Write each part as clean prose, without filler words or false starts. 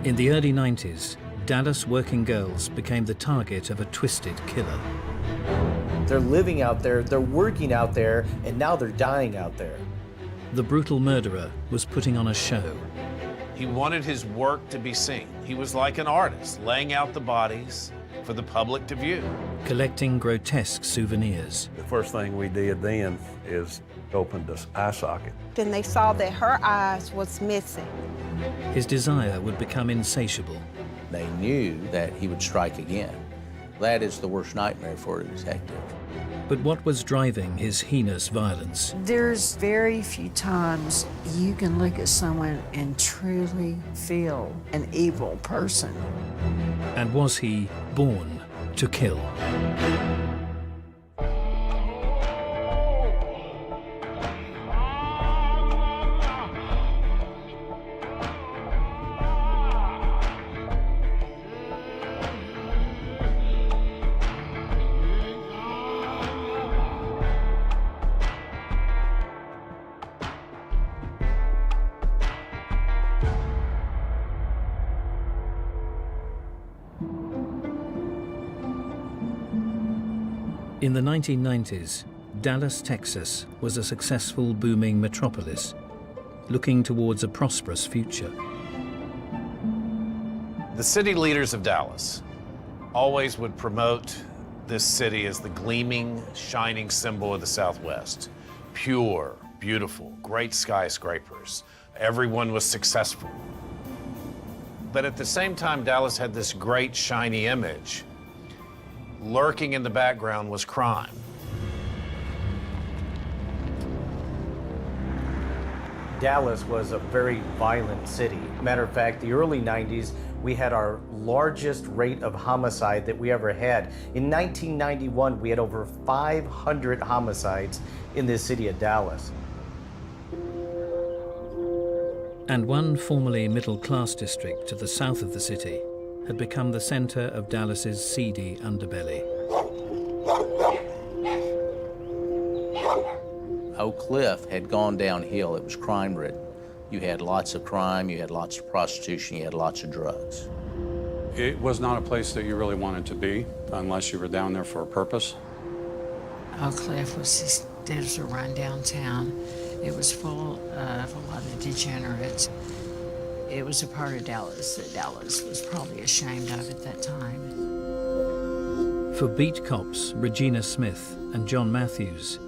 In the early 90s, Dallas working girls became the target of a twisted killer. They're living out there, they're working out there, and now they're dying out there. The brutal murderer was putting on a show. He wanted his work to be seen. He was like an artist, laying out the bodies for the public to view. Collecting grotesque souvenirs. The first thing we did then is opened this eye socket. Then they saw that her eyes was missing. His desire would become insatiable. They knew that he would strike again. That is the worst nightmare for a detective. But what was driving his heinous violence? There's very few times you can look at someone and truly feel an evil person. And was he born to kill? In the 1990s, Dallas, Texas was a successful, booming metropolis, looking towards a prosperous future. The city leaders of Dallas always would promote this city as the gleaming, shining symbol of the Southwest. Pure, beautiful, great skyscrapers. Everyone was successful. But at the same time, Dallas had this great, shiny image. Lurking in the background was crime. Dallas was a very violent city. Matter of fact, the early 90s, we had our largest rate of homicide that we ever had. In 1991, we had over 500 homicides in the city of Dallas. And one formerly middle-class district to the south of the city had become the center of Dallas's seedy underbelly. Oak Cliff had gone downhill. It was crime-ridden. You had lots of crime, you had lots of prostitution, you had lots of drugs. It was not a place that you really wanted to be unless you were down there for a purpose. Oak Cliff was just there's a run-down town. It was full of a lot of degenerates. It was a part of Dallas that Dallas was probably ashamed of at that time. For beat cops Regina Smith and John Matthews,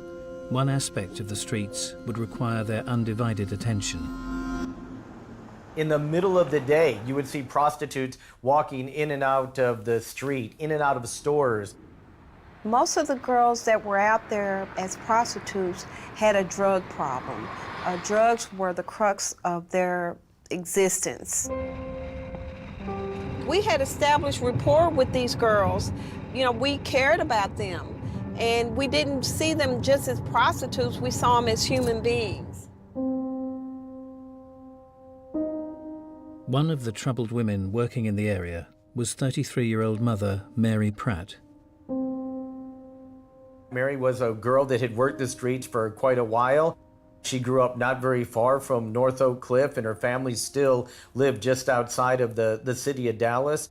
one aspect of the streets would require their undivided attention. In the middle of the day, you would see prostitutes walking in and out of the street, in and out of stores. Most of the girls that were out there as prostitutes had a drug problem. Drugs were the crux of their existence. We had established rapport with these girls. You know, we cared about them. And we didn't see them just as prostitutes, we saw them as human beings. One of the troubled women working in the area was 33-year-old mother Mary Pratt. Mary was a girl that had worked the streets for quite a while. She grew up not very far from North Oak Cliff, and her family still lived just outside of the city of Dallas.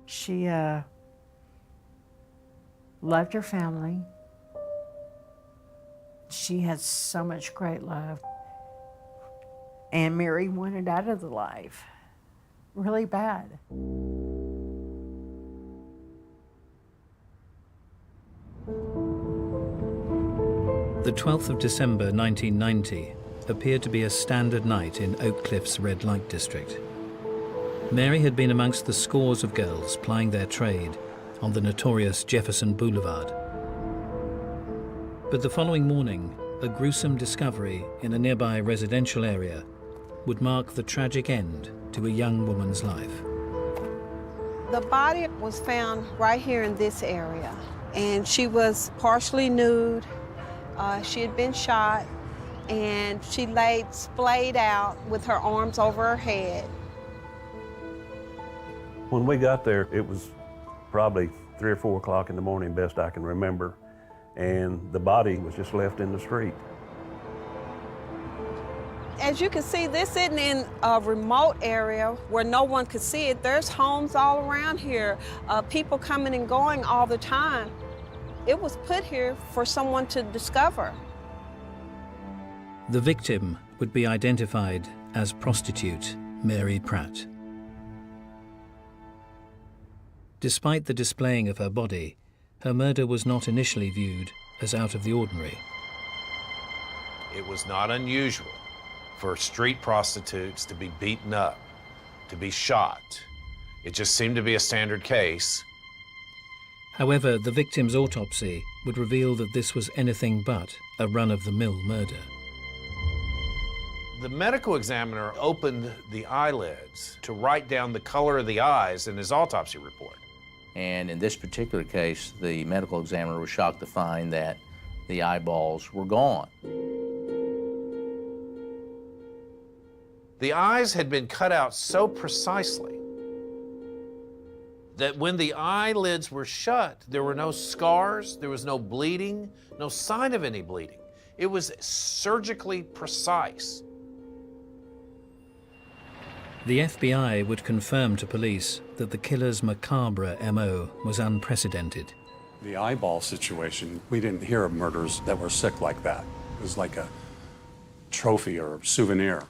She loved her family. She had so much great love. And Mary wanted out of the life really bad. The 12th of December 1990 appeared to be a standard night in Oak Cliff's red light district. Mary had been amongst the scores of girls plying their trade on the notorious Jefferson Boulevard. But the following morning, a gruesome discovery in a nearby residential area would mark the tragic end to a young woman's life. The body was found right here in this area, and she was partially nude. She had been shot, and she laid splayed out with her arms over her head. When we got there, it was probably 3 or 4 o'clock in the morning, best I can remember, and the body was just left in the street. As you can see, this isn't in a remote area where no one could see it. There's homes all around here, people coming and going all the time. It was put here for someone to discover. The victim would be identified as prostitute Mary Pratt. Despite the displaying of her body, her murder was not initially viewed as out of the ordinary. It was not unusual for street prostitutes to be beaten up, to be shot. It just seemed to be a standard case. However, the victim's autopsy would reveal that this was anything but a run-of-the-mill murder. The medical examiner opened the eyelids to write down the color of the eyes in his autopsy report. And in this particular case, the medical examiner was shocked to find that the eyeballs were gone. The eyes had been cut out so precisely that when the eyelids were shut, there were no scars, there was no bleeding, no sign of any bleeding. It was surgically precise. The FBI would confirm to police that the killer's macabre MO was unprecedented. The eyeball situation, we didn't hear of murders that were sick like that. It was like a trophy or a souvenir.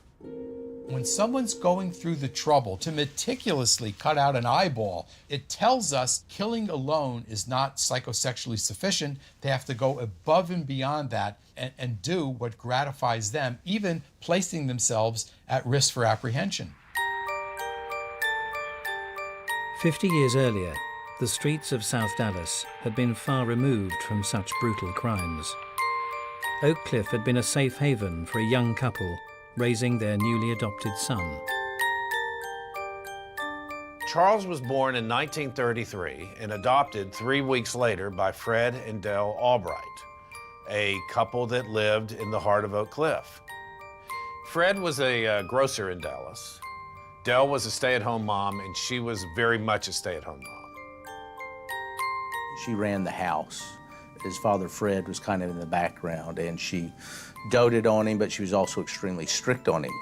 When someone's going through the trouble to meticulously cut out an eyeball, it tells us killing alone is not psychosexually sufficient. They have to go above and beyond that and do what gratifies them, even placing themselves at risk for apprehension. 50 years earlier, the streets of South Dallas had been far removed from such brutal crimes. Oak Cliff had been a safe haven for a young couple raising their newly adopted son. Charles was born in 1933 and adopted 3 weeks later by Fred and Dell Albright, a couple that lived in the heart of Oak Cliff. Fred was a grocer in Dallas. Dell was a stay-at-home mom, and she was very much a stay-at-home mom. She ran the house. His father, Fred, was kind of in the background, and she doted on him, but she was also extremely strict on him.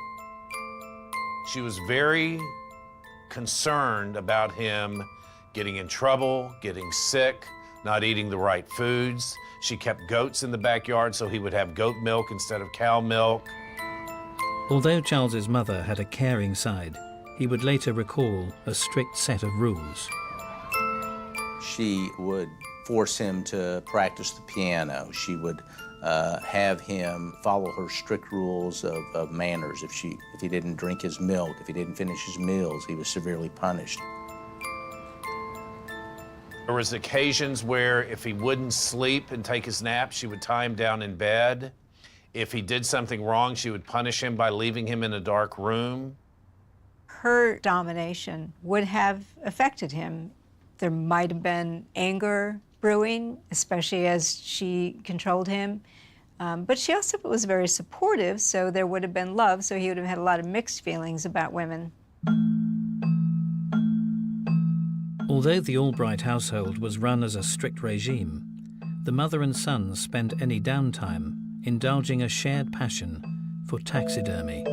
She was very concerned about him getting in trouble, getting sick, not eating the right foods. She kept goats in the backyard so he would have goat milk instead of cow milk. Although Charles's mother had a caring side, he would later recall a strict set of rules. She would force him to practice the piano. She would have him follow her strict rules of manners. If he didn't drink his milk, if he didn't finish his meals, he was severely punished. There was occasions where if he wouldn't sleep and take his nap, she would tie him down in bed. If he did something wrong, she would punish him by leaving him in a dark room. Her domination would have affected him. There might have been anger brewing, especially as she controlled him. But she also was very supportive, so there would have been love, so he would have had a lot of mixed feelings about women. Although the Albright household was run as a strict regime, the mother and son spent any downtime indulging a shared passion for taxidermy.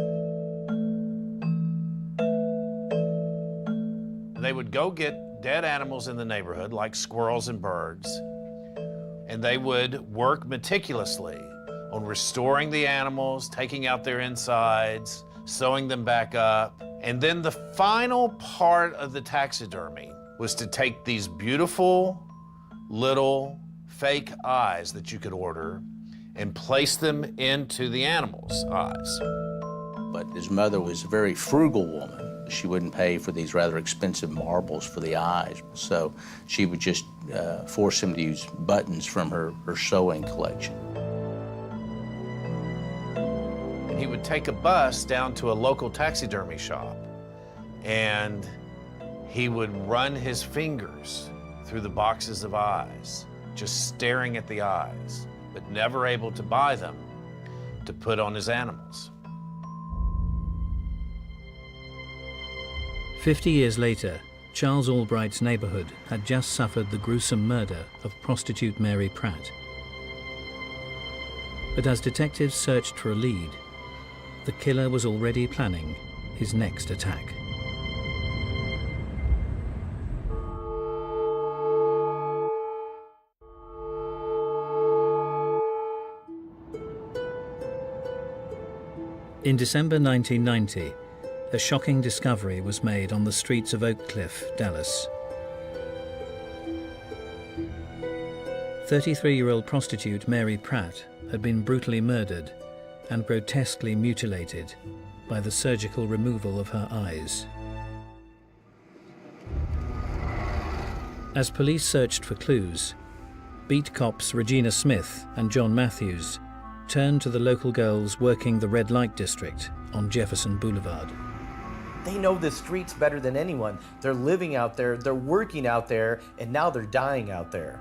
They would go get dead animals in the neighborhood, like squirrels and birds, and they would work meticulously on restoring the animals, taking out their insides, sewing them back up. And then the final part of the taxidermy was to take these beautiful little fake eyes that you could order and place them into the animals' eyes. But his mother was a very frugal woman. She wouldn't pay for these rather expensive marbles for the eyes, so she would just force him to use buttons from her sewing collection. And he would take a bus down to a local taxidermy shop, and he would run his fingers through the boxes of eyes, just staring at the eyes, but never able to buy them to put on his animals. 50 years later, Charles Albright's neighborhood had just suffered the gruesome murder of prostitute Mary Pratt. But as detectives searched for a lead, the killer was already planning his next attack. In December 1990, a shocking discovery was made on the streets of Oak Cliff, Dallas. 33-year-old prostitute Mary Pratt had been brutally murdered and grotesquely mutilated by the surgical removal of her eyes. As police searched for clues, beat cops Regina Smith and John Matthews turned to the local girls working the red light district on Jefferson Boulevard. They know the streets better than anyone. They're living out there, they're working out there, and now they're dying out there.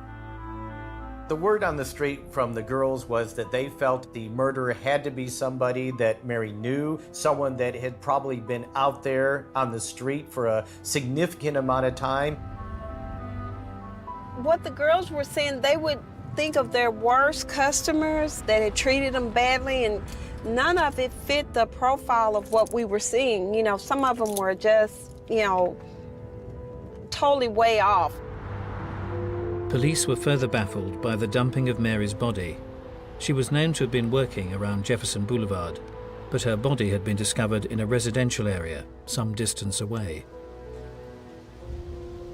The word on the street from the girls was that they felt the murderer had to be somebody that Mary knew, someone that had probably been out there on the street for a significant amount of time. What the girls were saying, they would think of their worst customers that had treated them badly, and none of it fit the profile of what we were seeing. You know, some of them were just, totally way off. Police were further baffled by the dumping of Mary's body. She was known to have been working around Jefferson Boulevard, but her body had been discovered in a residential area some distance away.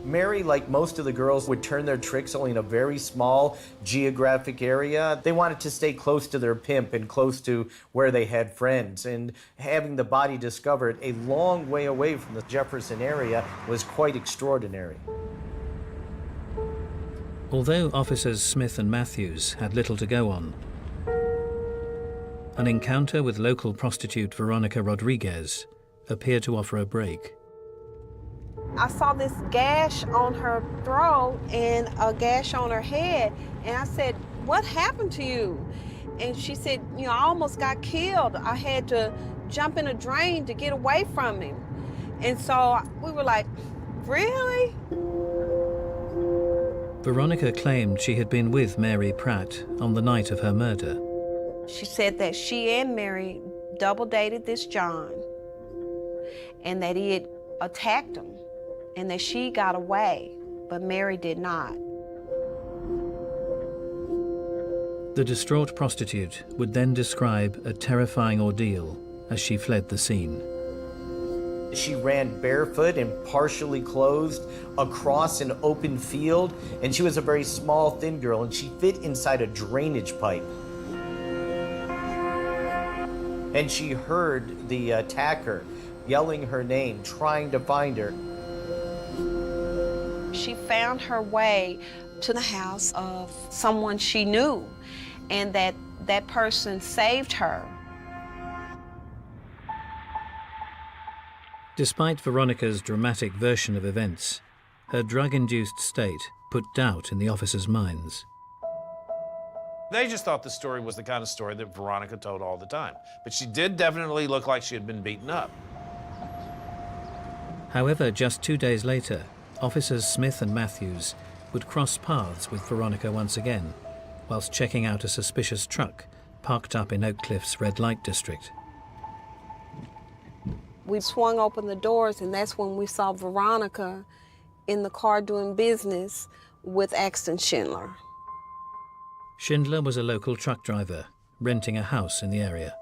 Mary, like most of the girls, would turn their tricks only in a very small geographic area. They wanted to stay close to their pimp and close to where they had friends. And having the body discovered a long way away from the Jefferson area was quite extraordinary. Although officers Smith and Matthews had little to go on, an encounter with local prostitute Veronica Rodriguez appeared to offer a break. I saw this gash on her throat and a gash on her head, and I said, "What happened to you?" And she said, "I almost got killed. I had to jump in a drain to get away from him." And so we were like, "Really?" Veronica claimed she had been with Mary Pratt on the night of her murder. She said that she and Mary double dated this John, and that he had attacked him, and that she got away, but Mary did not. The distraught prostitute would then describe a terrifying ordeal as she fled the scene. She ran barefoot and partially clothed across an open field, and she was a very small, thin girl, and she fit inside a drainage pipe. And she heard the attacker yelling her name, trying to find her. She found her way to the house of someone she knew, and that person saved her. Despite Veronica's dramatic version of events, her drug-induced state put doubt in the officers' minds. They just thought the story was the kind of story that Veronica told all the time. But she did definitely look like she had been beaten up. However, just 2 days later, officers Smith and Matthews would cross paths with Veronica once again, whilst checking out a suspicious truck parked up in Oak Cliff's red light district. We swung open the doors, and that's when we saw Veronica in the car doing business with Axton Schindler. Schindler was a local truck driver, renting a house in the area.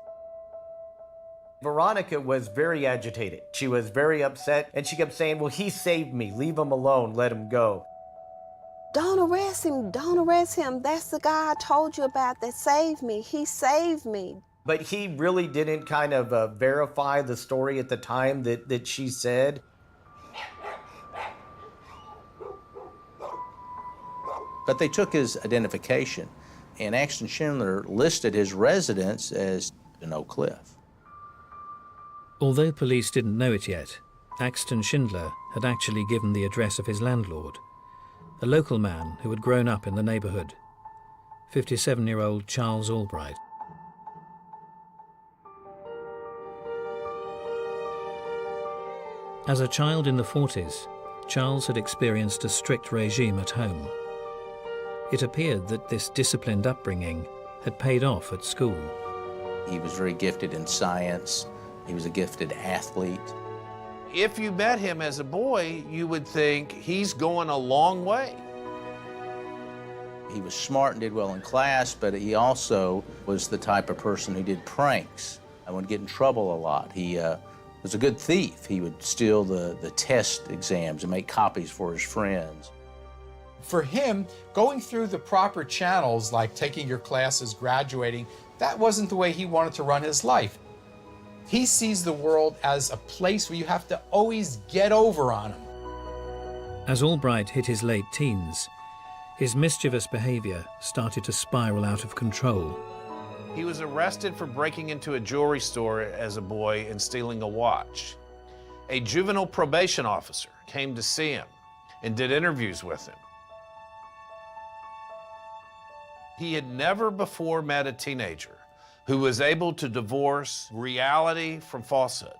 Veronica was very agitated. She was very upset, and she kept saying, "Well, he saved me. Leave him alone. Let him go." "Don't arrest him. Don't arrest him. That's the guy I told you about that saved me. He saved me." But he really didn't kind of verify the story at the time that she said. But they took his identification, and Axton Schindler listed his residence as in Oak Cliff. Although police didn't know it yet, Axton Schindler had actually given the address of his landlord, a local man who had grown up in the neighborhood, 57-year-old Charles Albright. As a child in the 40s, Charles had experienced a strict regime at home. It appeared that this disciplined upbringing had paid off at school. He was very gifted in science. He was a gifted athlete. If you met him as a boy, you would think he's going a long way. He was smart and did well in class, but he also was the type of person who did pranks and would get in trouble a lot. He was a good thief. He would steal the test exams and make copies for his friends. For him, going through the proper channels, like taking your classes, graduating, that wasn't the way he wanted to run his life. He sees the world as a place where you have to always get over on him. As Albright hit his late teens, his mischievous behavior started to spiral out of control. He was arrested for breaking into a jewelry store as a boy and stealing a watch. A juvenile probation officer came to see him and did interviews with him. He had never before met a teenager who was able to divorce reality from falsehood.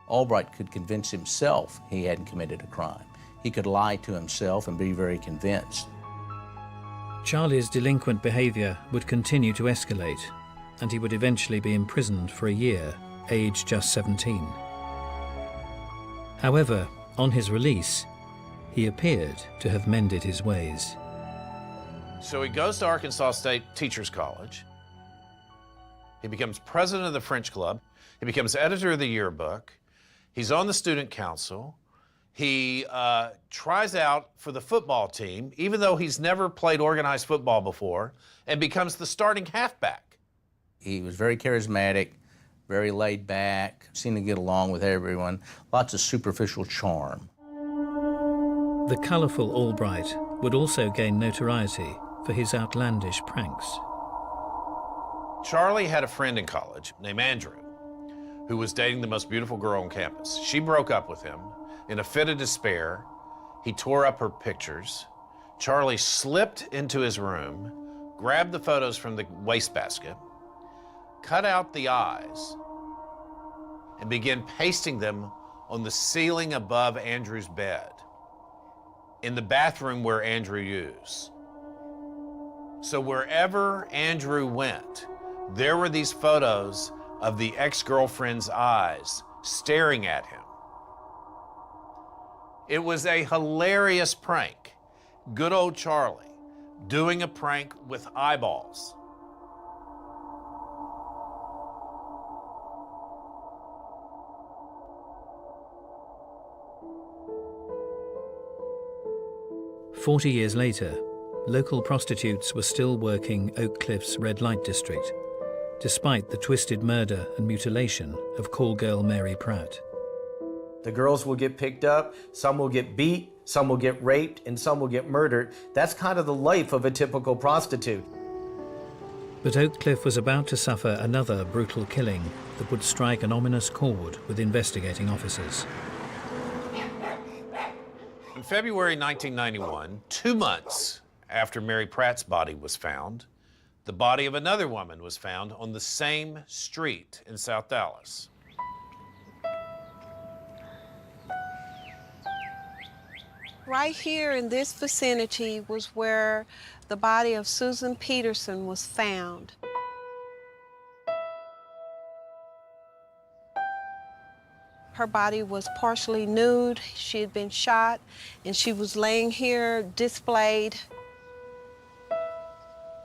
Albright could convince himself he hadn't committed a crime. He could lie to himself and be very convinced. Charlie's delinquent behavior would continue to escalate, and he would eventually be imprisoned for a year, aged just 17. However, on his release, he appeared to have mended his ways. So he goes to Arkansas State Teachers College. He becomes president of the French Club. He becomes editor of the yearbook. He's on the student council. He tries out for the football team, even though he's never played organized football before, and becomes the starting halfback. He was very charismatic, very laid back, seemed to get along with everyone, lots of superficial charm. The colourful Albright would also gain notoriety for his outlandish pranks. Charlie had a friend in college named Andrew, who was dating the most beautiful girl on campus. She broke up with him. In a fit of despair, he tore up her pictures. Charlie slipped into his room, grabbed the photos from the wastebasket, cut out the eyes, and began pasting them on the ceiling above Andrew's bed, in the bathroom where Andrew used. So wherever Andrew went, there were these photos of the ex-girlfriend's eyes staring at him. It was a hilarious prank. Good old Charlie doing a prank with eyeballs. "40 years later, local prostitutes were still working Oak Cliff's red light district, despite the twisted murder and mutilation of call girl Mary Pratt. The girls will get picked up, some will get beat, some will get raped, and some will get murdered. That's kind of the life of a typical prostitute. But Oak Cliff was about to suffer another brutal killing that would strike an ominous chord with investigating officers. In February 1991, 2 months after Mary Pratt's body was found, the body of another woman was found on the same street in South Dallas. Right here in this vicinity was where the body of Susan Peterson was found. Her body was partially nude. She had been shot, and she was laying here displayed.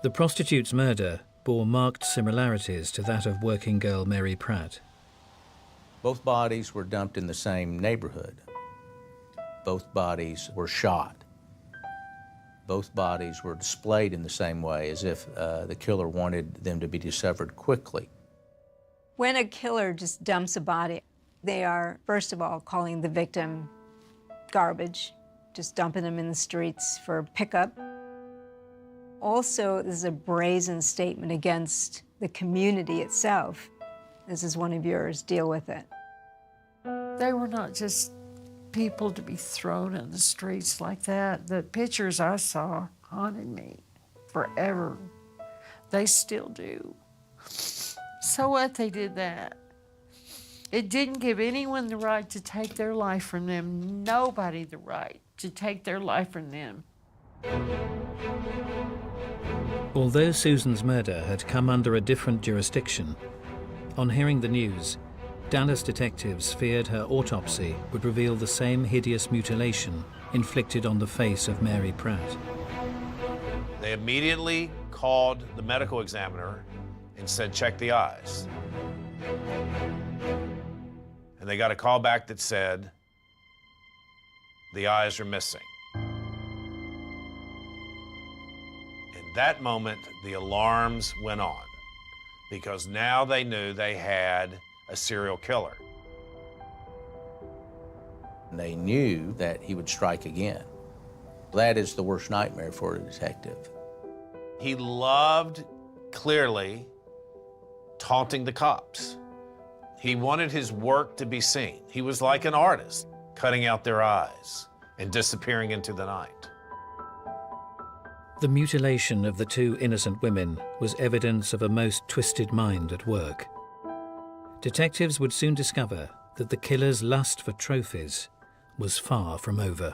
The prostitute's murder bore marked similarities to that of working girl Mary Pratt. Both bodies were dumped in the same neighborhood. Both bodies were shot. Both bodies were displayed in the same way, as if the killer wanted them to be discovered quickly. When a killer just dumps a body, they are, first of all, calling the victim garbage, just dumping them in the streets for pickup. Also, this is a brazen statement against the community itself. This is one of yours, deal with it. They were not just people to be thrown in the streets like that. The pictures I saw haunted me forever. They still do. So what, they did that? It didn't give anyone the right to take their life from them, nobody the right to take their life from them. Although Susan's murder had come under a different jurisdiction, On hearing the news, Dallas detectives feared her autopsy would reveal the same hideous mutilation inflicted on the face of Mary Pratt. They immediately called the medical examiner and said, check the eyes. And they got a call back that said, the eyes are missing. In that moment, the alarms went on, because now they knew they had a serial killer. They knew that he would strike again. That is the worst nightmare for a detective. He loved, clearly, taunting the cops. He wanted his work to be seen. He was like an artist, cutting out their eyes and disappearing into the night. The mutilation of the two innocent women was evidence of a most twisted mind at work. Detectives would soon discover that the killer's lust for trophies was far from over.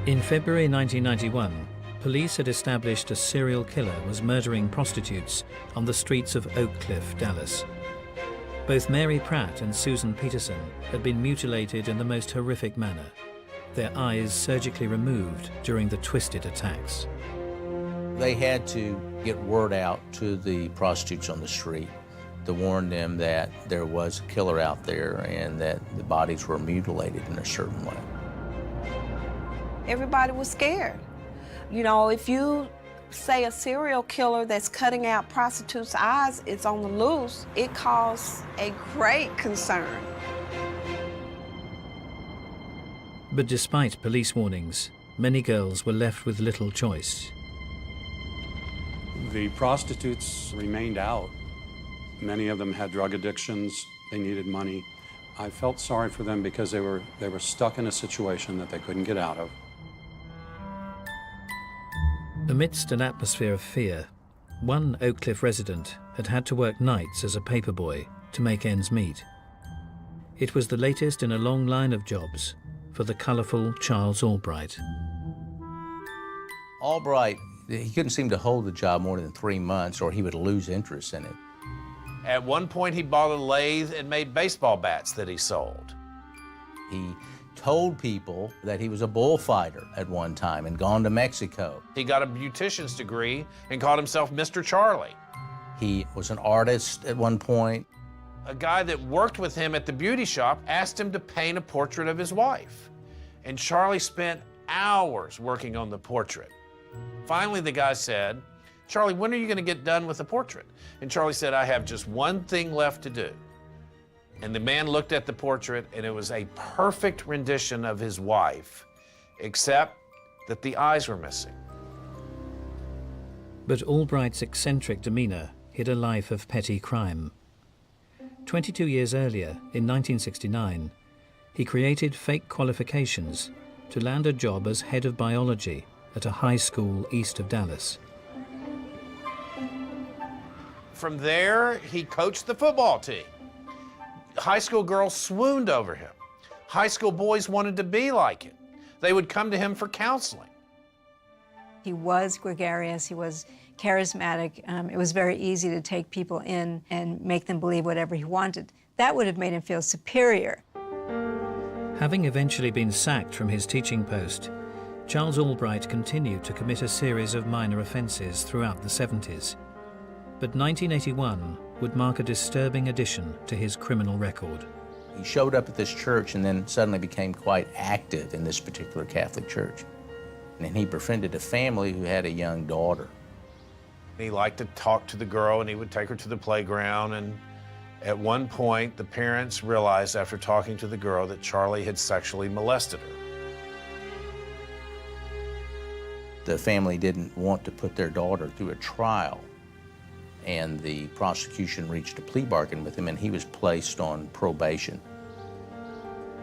In February 1991, police had established a serial killer was murdering prostitutes on the streets of Oak Cliff, Dallas. Both Mary Pratt and Susan Peterson had been mutilated in the most horrific manner, their eyes surgically removed during the twisted attacks. They had to get word out to the prostitutes on the street to warn them that there was a killer out there and that the bodies were mutilated in a certain way. Everybody was scared. You know, if you say a serial killer that's cutting out prostitutes' eyes is on the loose, it caused a great concern. But despite police warnings, many girls were left with little choice. The prostitutes remained out. Many of them had drug addictions. They needed money. I felt sorry for them because they were stuck in a situation that they couldn't get out of. Amidst an atmosphere of fear, one Oak Cliff resident had had to work nights as a paperboy to make ends meet. It was the latest in a long line of jobs for the colourful Charles Albright. Albright, he couldn't seem to hold the job more than 3 months or he would lose interest in it. At one point, he bought a lathe and made baseball bats that he sold. He told people that he was a bullfighter at one time and gone to Mexico. He got a beautician's degree and called himself Mr. Charlie. He was an artist at one point. A guy that worked with him at the beauty shop asked him to paint a portrait of his wife. And Charlie spent hours working on the portrait. Finally, the guy said, "Charlie, when are you going to get done with the portrait?" And Charlie said, "I have just one thing left to do." And the man looked at the portrait, and it was a perfect rendition of his wife, except that the eyes were missing. But Albright's eccentric demeanour hid a life of petty crime. 22 years earlier, in 1969, he created fake qualifications to land a job as head of biology at a high school east of Dallas. From there, he coached the football team. High school girls swooned over him. High school boys wanted to be like him. They would come to him for counseling. He was gregarious, he was charismatic. It was very easy to take people in and make them believe whatever he wanted. That would have made him feel superior. Having eventually been sacked from his teaching post, Charles Albright continued to commit a series of minor offences throughout the 70s. But 1981 would mark a disturbing addition to his criminal record. He showed up at this church and then suddenly became quite active in this particular Catholic church. And he befriended a family who had a young daughter. He liked to talk to the girl, and he would take her to the playground. And at one point, the parents realized after talking to the girl that Charlie had sexually molested her. The family didn't want to put their daughter through a trial, and the prosecution reached a plea bargain with him, and he was placed on probation.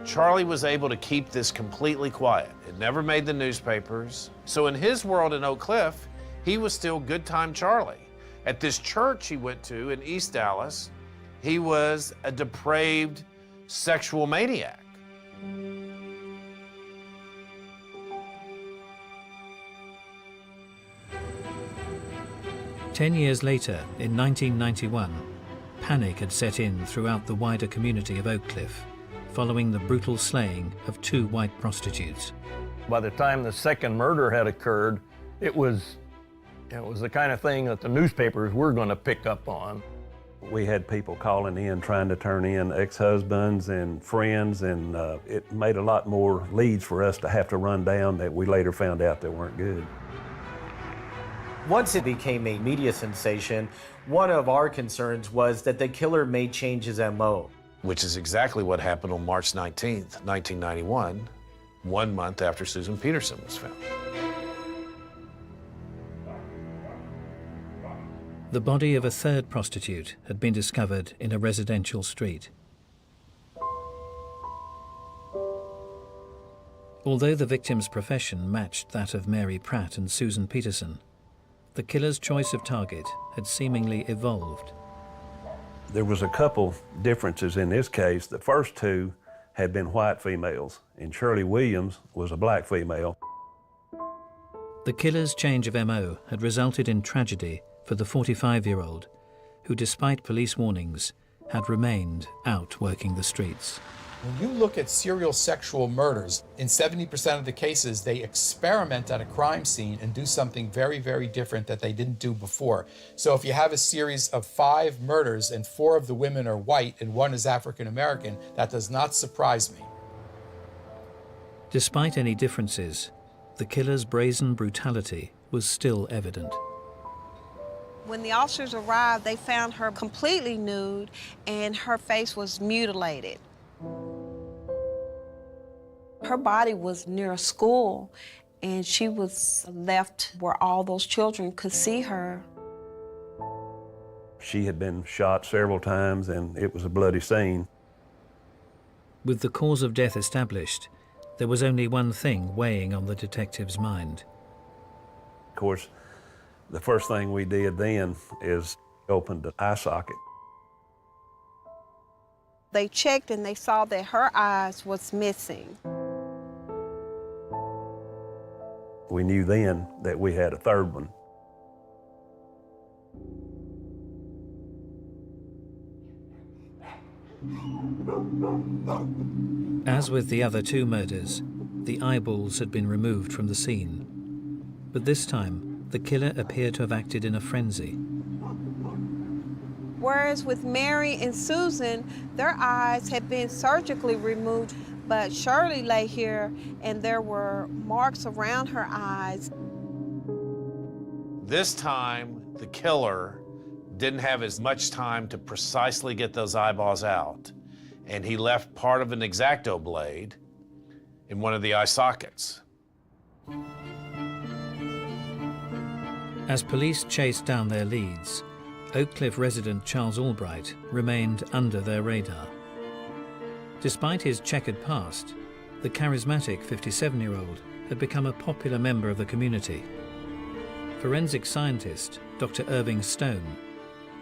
Charlie was able to keep this completely quiet. It never made the newspapers. So in his world in Oak Cliff, he was still Good Time Charlie. At this church he went to in East Dallas, he was a depraved sexual maniac. Ten years later, in 1991, panic had set in throughout the wider community of Oak Cliff, following the brutal slaying of 2 white prostitutes. By the time the second murder had occurred, it was the kind of thing that the newspapers were going to pick up on. We had people calling in, trying to turn in ex-husbands and friends, and it made a lot more leads for us to have to run down that we later found out that weren't good. Once it became a media sensation, one of our concerns was that the killer may change his MO. Which is exactly what happened on March 19th, 1991, 1 month after Susan Peterson was found. The body of a third prostitute had been discovered in a residential street. Although the victim's profession matched that of Mary Pratt and Susan Peterson, the killer's choice of target had seemingly evolved. There was a couple differences in this case. The first 2 had been white females, and Shirley Williams was a black female. The killer's change of MO had resulted in tragedy for the 45-year-old, who, despite police warnings, had remained out working the streets. When you look at serial sexual murders, in 70% of the cases, they experiment at a crime scene and do something very, very different that they didn't do before. So if you have a series of 5 murders and 4 of the women are white and 1 is African American, that does not surprise me. Despite any differences, the killer's brazen brutality was still evident. When the officers arrived, they found her completely nude and her face was mutilated. Her body was near a school, and she was left where all those children could see her. She had been shot several times, and it was a bloody scene. With the cause of death established, there was only one thing weighing on the detective's mind. Of course, the first thing we did then is opened the eye socket. They checked and they saw that her eyes was missing. We knew then that we had a third one. As with the other 2 murders, the eyeballs had been removed from the scene. But this time, the killer appeared to have acted in a frenzy. Whereas with Mary and Susan, their eyes had been surgically removed, but Shirley lay here and there were marks around her eyes. This time, the killer didn't have as much time to precisely get those eyeballs out, and he left part of an X-Acto blade in one of the eye sockets. As police chased down their leads, Oak Cliff resident Charles Albright remained under their radar. Despite his checkered past, the charismatic 57-year-old had become a popular member of the community. Forensic scientist Dr. Irving Stone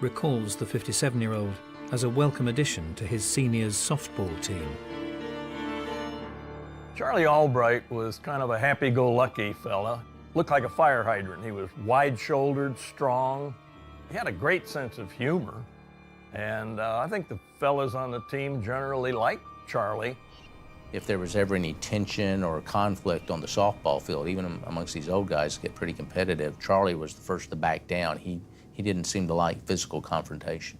recalls the 57-year-old as a welcome addition to his seniors' softball team. Charlie Albright was kind of a happy-go-lucky fella. Looked like a fire hydrant. He was wide-shouldered, strong. He had a great sense of humor. And I think the fellas on the team generally liked Charlie. If there was ever any tension or conflict on the softball field, even amongst these old guys get pretty competitive, Charlie was the first to back down. He didn't seem to like physical confrontation.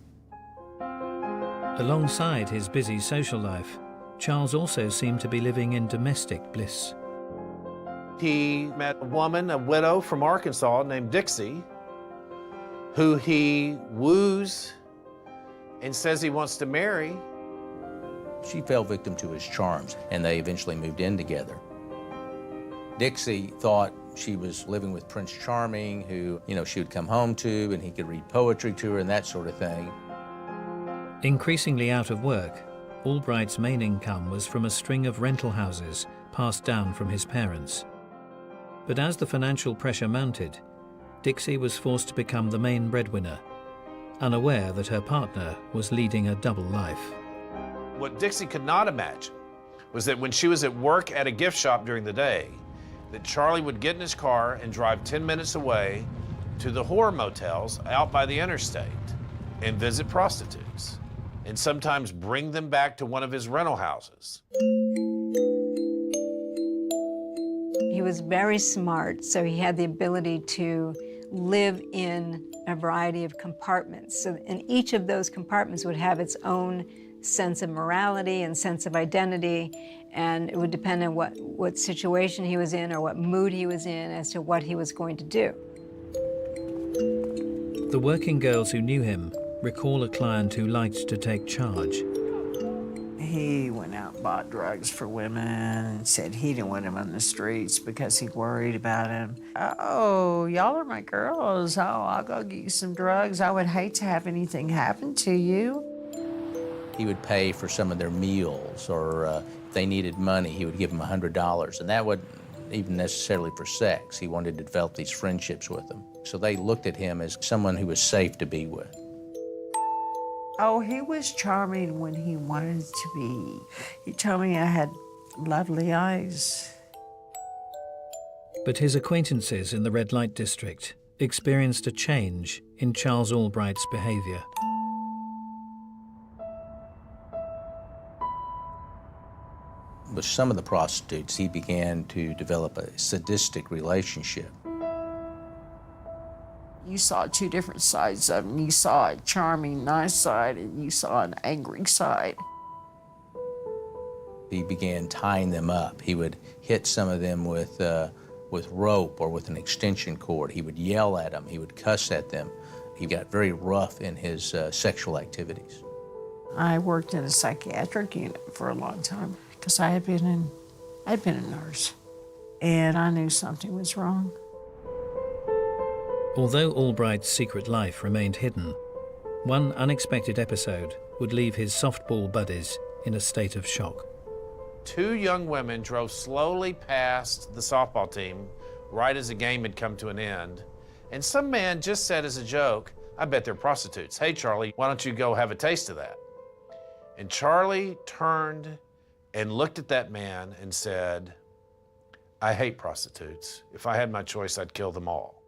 Alongside his busy social life, Charles also seemed to be living in domestic bliss. He met a woman, a widow from Arkansas named Dixie, who he woos and says he wants to marry. She fell victim to his charms, and they eventually moved in together. Dixie thought she was living with Prince Charming, who, she would come home to, and he could read poetry to her and that sort of thing. Increasingly out of work, Albright's main income was from a string of rental houses passed down from his parents. But as the financial pressure mounted, Dixie was forced to become the main breadwinner, unaware that her partner was leading a double life. What Dixie could not imagine was that when she was at work at a gift shop during the day, that Charlie would get in his car and drive 10 minutes away to the whore motels out by the interstate and visit prostitutes, and sometimes bring them back to one of his rental houses. He was very smart, so he had the ability to live in a variety of compartments. So, and each of those compartments would have its own sense of morality and sense of identity, and it would depend on what situation he was in or what mood he was in as to what he was going to do. The working girls who knew him recall a client who liked to take charge. He went out and bought drugs for women and said he didn't want them on the streets because he worried about them. Oh, y'all are my girls. Oh, I'll go get you some drugs. I would hate to have anything happen to you. He would pay for some of their meals, or if they needed money, he would give them $100. And that wasn't even necessarily for sex. He wanted to develop these friendships with them. So they looked at him as someone who was safe to be with. Oh, he was charming when he wanted to be. He told me I had lovely eyes. But his acquaintances in the red light district experienced a change in Charles Albright's behavior. With some of the prostitutes, he began to develop a sadistic relationship. You saw two different sides of him. You saw a charming, nice side, and you saw an angry side. He began tying them up. He would hit some of them with rope or with an extension cord. He would yell at them. He would cuss at them. He got very rough in his sexual activities. I worked in a psychiatric unit for a long time because I'd been a nurse, and I knew something was wrong. Although Albright's secret life remained hidden, one unexpected episode would leave his softball buddies in a state of shock. Two young women drove slowly past the softball team right as the game had come to an end, and some man just said as a joke, "I bet they're prostitutes. Hey, Charlie, why don't you go have a taste of that?" And Charlie turned and looked at that man and said, "I hate prostitutes. If I had my choice, I'd kill them all."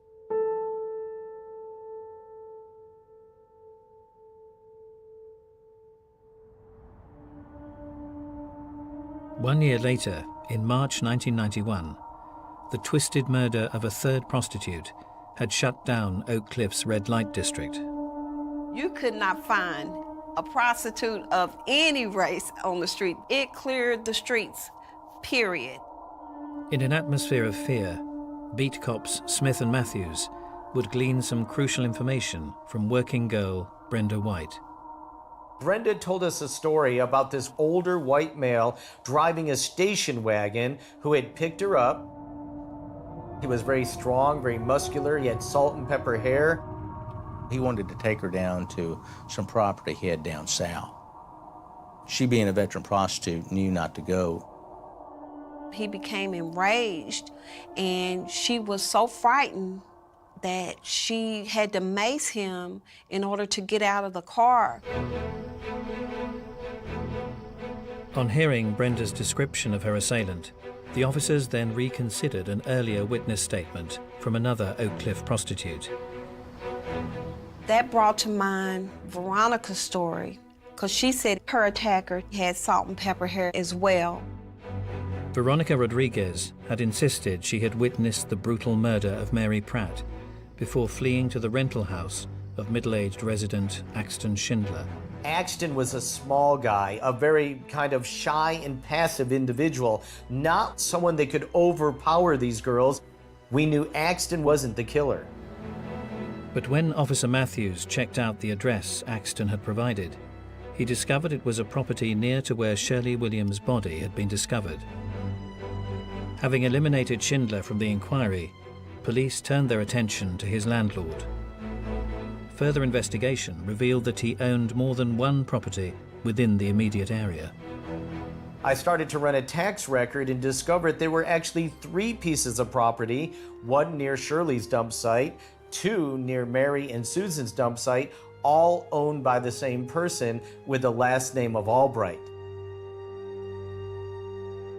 One year later, in March 1991, the twisted murder of a third prostitute had shut down Oak Cliff's red light district. You could not find a prostitute of any race on the street. It cleared the streets, period. In an atmosphere of fear, beat cops Smith and Matthews would glean some crucial information from working girl Brenda White. Brenda told us a story about this older white male driving a station wagon who had picked her up. He was very strong, very muscular. He had salt and pepper hair. He wanted to take her down to some property he had down south. She, being a veteran prostitute, knew not to go. He became enraged, and she was so frightened that she had to mace him in order to get out of the car. On hearing Brenda's description of her assailant, the officers then reconsidered an earlier witness statement from another Oak Cliff prostitute. That brought to mind Veronica's story, because she said her attacker had salt and pepper hair as well. Veronica Rodriguez had insisted she had witnessed the brutal murder of Mary Pratt before fleeing to the rental house of middle-aged resident Axton Schindler. Axton was a small guy, a very kind of shy and passive individual, not someone that could overpower these girls. We knew Axton wasn't the killer. But when Officer Matthews checked out the address Axton had provided, he discovered it was a property near to where Shirley Williams' body had been discovered. Having eliminated Schindler from the inquiry, police turned their attention to his landlord. Further investigation revealed that he owned more than one property within the immediate area. I started to run a tax record and discovered there were actually 3 pieces of property, one near Shirley's dump site, 2 near Mary and Susan's dump site, all owned by the same person with the last name of Albright.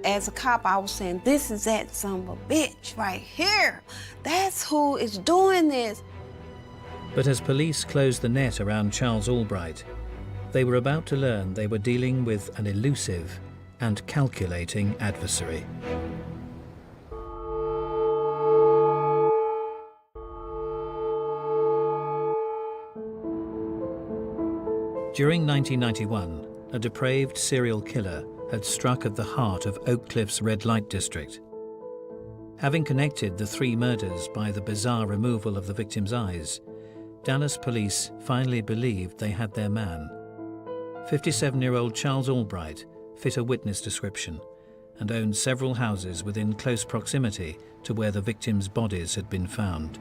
As a cop, I was saying, this is that son of a bitch right here. That's who is doing this. But as police closed the net around Charles Albright, they were about to learn they were dealing with an elusive and calculating adversary. During 1991, a depraved serial killer had struck at the heart of Oak Cliff's red light district. Having connected the 3 murders by the bizarre removal of the victim's eyes, Dallas police finally believed they had their man. 57-year-old Charles Albright fit a witness description and owned several houses within close proximity to where the victims' bodies had been found.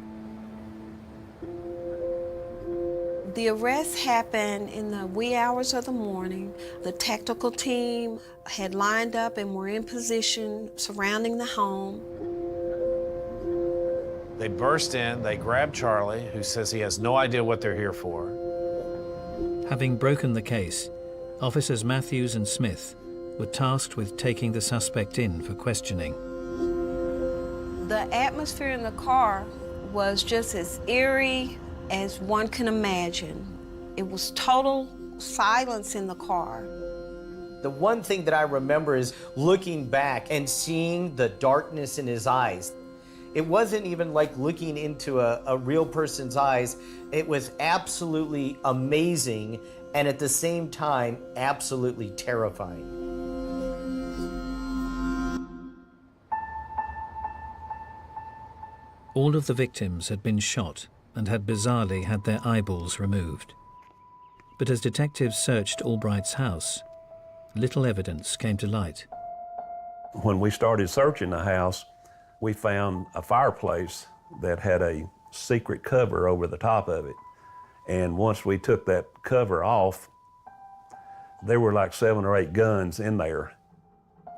The arrest happened in the wee hours of the morning. The tactical team had lined up and were in position surrounding the home. They burst in, they grab Charlie, who says he has no idea what they're here for. Having broken the case, officers Matthews and Smith were tasked with taking the suspect in for questioning. The atmosphere in the car was just as eerie as one can imagine. It was total silence in the car. The one thing that I remember is looking back and seeing the darkness in his eyes. It wasn't even like looking into a real person's eyes. It was absolutely amazing and at the same time, absolutely terrifying. All of the victims had been shot and had bizarrely had their eyeballs removed. But as detectives searched Albright's house, little evidence came to light. When we started searching the house, we found a fireplace that had a secret cover over the top of it. And once we took that cover off, there were like 7 or 8 guns in there.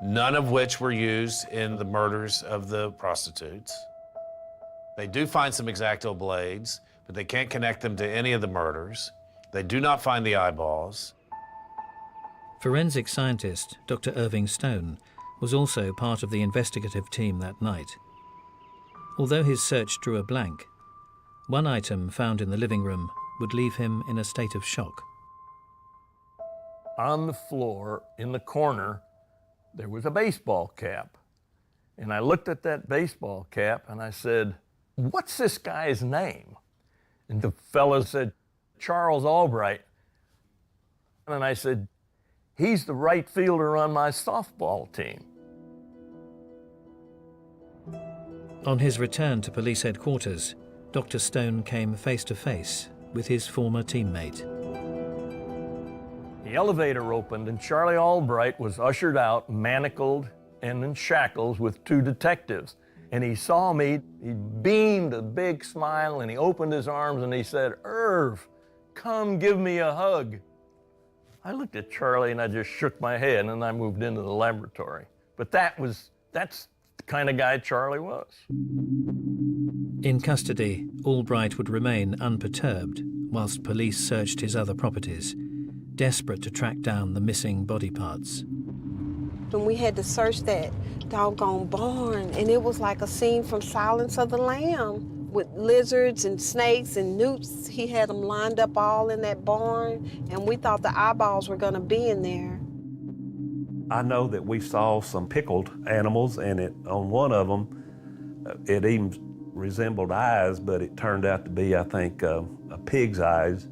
None of which were used in the murders of the prostitutes. They do find some X-Acto blades, but they can't connect them to any of the murders. They do not find the eyeballs. Forensic scientist Dr. Irving Stone was also part of the investigative team that night. Although his search drew a blank, one item found in the living room would leave him in a state of shock. On the floor, in the corner, there was a baseball cap. And I looked at that baseball cap and I said, "What's this guy's name?" And the fellow said, "Charles Albright." And I said, "He's the right fielder on my softball team." On his return to police headquarters, Dr. Stone came face to face with his former teammate. The elevator opened and Charlie Albright was ushered out, manacled and in shackles with 2 detectives. And he saw me, he beamed a big smile and he opened his arms and he said, "Irv, come give me a hug." I looked at Charlie and I just shook my head and I moved into the laboratory. But that's the kind of guy Charlie was. In custody, Albright would remain unperturbed whilst police searched his other properties, desperate to track down the missing body parts. And we had to search that doggone barn, and it was like a scene from Silence of the Lamb with lizards and snakes and newts. He had them lined up all in that barn, and we thought the eyeballs were gonna be in there. I know that we saw some pickled animals, and on one of them, it even resembled eyes, but it turned out to be, I think, a pig's eyes.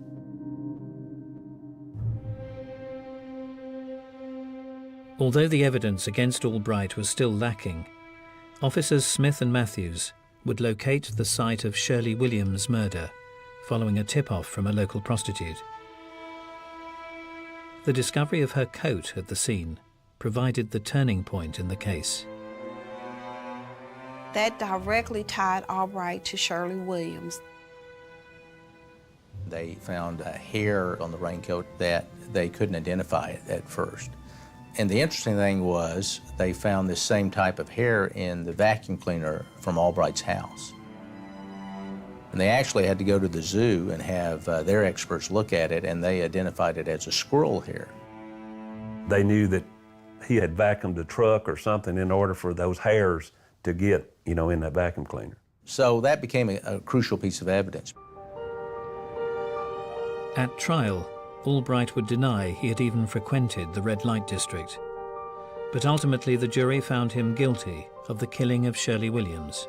Although the evidence against Albright was still lacking, officers Smith and Matthews would locate the site of Shirley Williams' murder following a tip-off from a local prostitute. The discovery of her coat at the scene provided the turning point in the case. That directly tied Albright to Shirley Williams. They found a hair on the raincoat that they couldn't identify at first. And the interesting thing was they found this same type of hair in the vacuum cleaner from Albright's house. And they actually had to go to the zoo and have their experts look at it, and they identified it as a squirrel hair. They knew that he had vacuumed the truck or something in order for those hairs to get, in that vacuum cleaner. So that became a crucial piece of evidence. At trial, Albright would deny he had even frequented the red light district. But ultimately the jury found him guilty of the killing of Shirley Williams.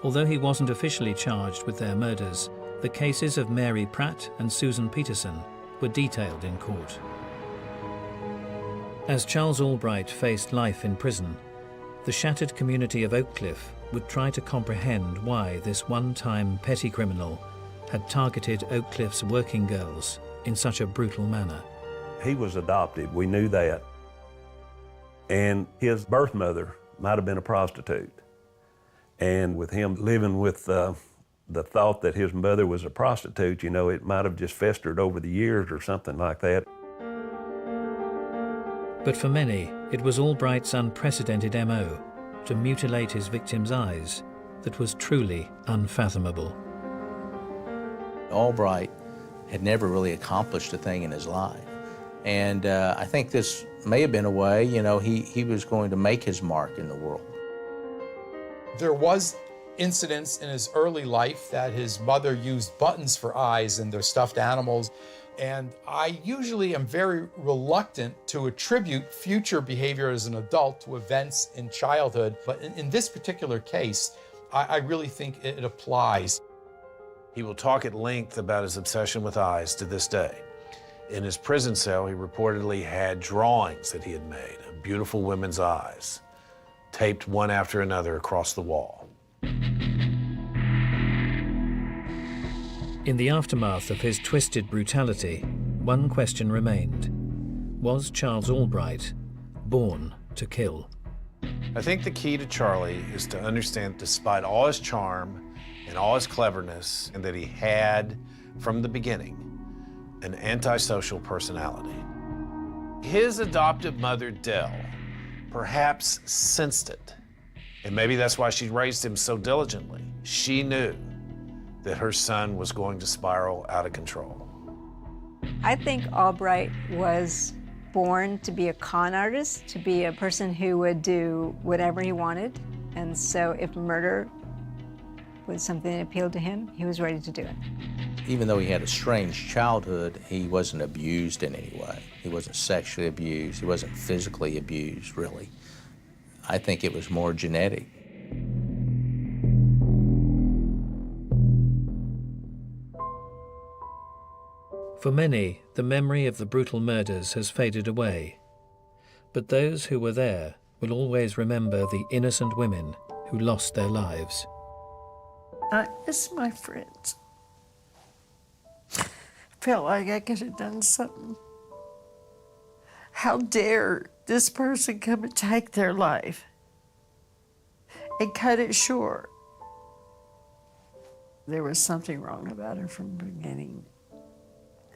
Although he wasn't officially charged with their murders, the cases of Mary Pratt and Susan Peterson were detailed in court. As Charles Albright faced life in prison, the shattered community of Oak Cliff would try to comprehend why this one-time petty criminal had targeted Oak Cliff's working girls in such a brutal manner. He was adopted, we knew that. And his birth mother might have been a prostitute. And with him living with the thought that his mother was a prostitute, it might have just festered over the years or something like that. But for many, it was Albright's unprecedented MO to mutilate his victim's eyes that was truly unfathomable. Albright had never really accomplished a thing in his life. And I think this may have been a way, he was going to make his mark in the world. There was incidents in his early life that his mother used buttons for eyes in their stuffed animals. And I usually am very reluctant to attribute future behavior as an adult to events in childhood. But in this particular case, I really think it applies. He will talk at length about his obsession with eyes to this day. In his prison cell, he reportedly had drawings that he had made of beautiful women's eyes, taped one after another across the wall. In the aftermath of his twisted brutality, one question remained. Was Charles Albright born to kill? I think the key to Charlie is to understand, despite all his charm and all his cleverness, and that he had, from the beginning, an antisocial personality. His adoptive mother, Dell, perhaps sensed it, and maybe that's why she raised him so diligently. She knew that her son was going to spiral out of control. I think Albright was born to be a con artist, to be a person who would do whatever he wanted. And so if murder was something that appealed to him, he was ready to do it. Even though he had a strange childhood, he wasn't abused in any way. He wasn't sexually abused. He wasn't physically abused, really. I think it was more genetic. For many, the memory of the brutal murders has faded away. But those who were there will always remember the innocent women who lost their lives. I miss my friends. Felt like I could have done something. How dare this person come and take their life and cut it short? There was something wrong about her from the beginning.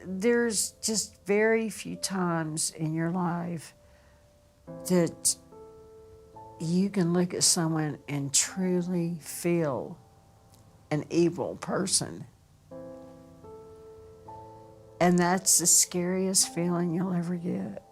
There's just very few times in your life that you can look at someone and truly feel an evil person. And that's the scariest feeling you'll ever get.